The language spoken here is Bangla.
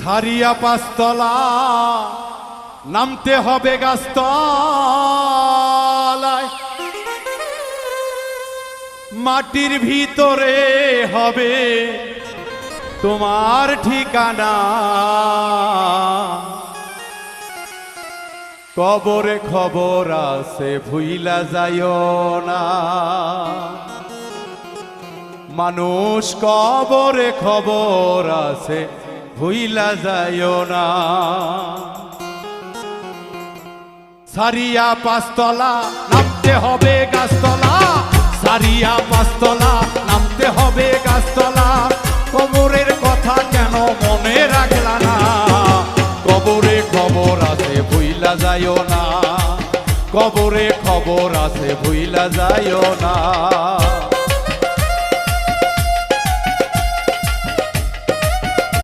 সারিয়া পাঁচতলা নামতে হবে গাছতলায়, মাটির ভিতরে হবে তোমার ঠিকানা। কবরে খবর আছে ভুইলা যাইও না, মানুষ কবরে খবর আছে ভুইলা যাইও না। সারিয়া পাঁচতলা নামতে হবে গাছতলা, সারিয়া পাঁচতলা নামতে হবে গাছতলা। কবরের কথা কেন মনে রাখলা না, কবরে খবর আছে ভুইলা যাইও না, কবরে খবর আছে ভুইলা যাইও না।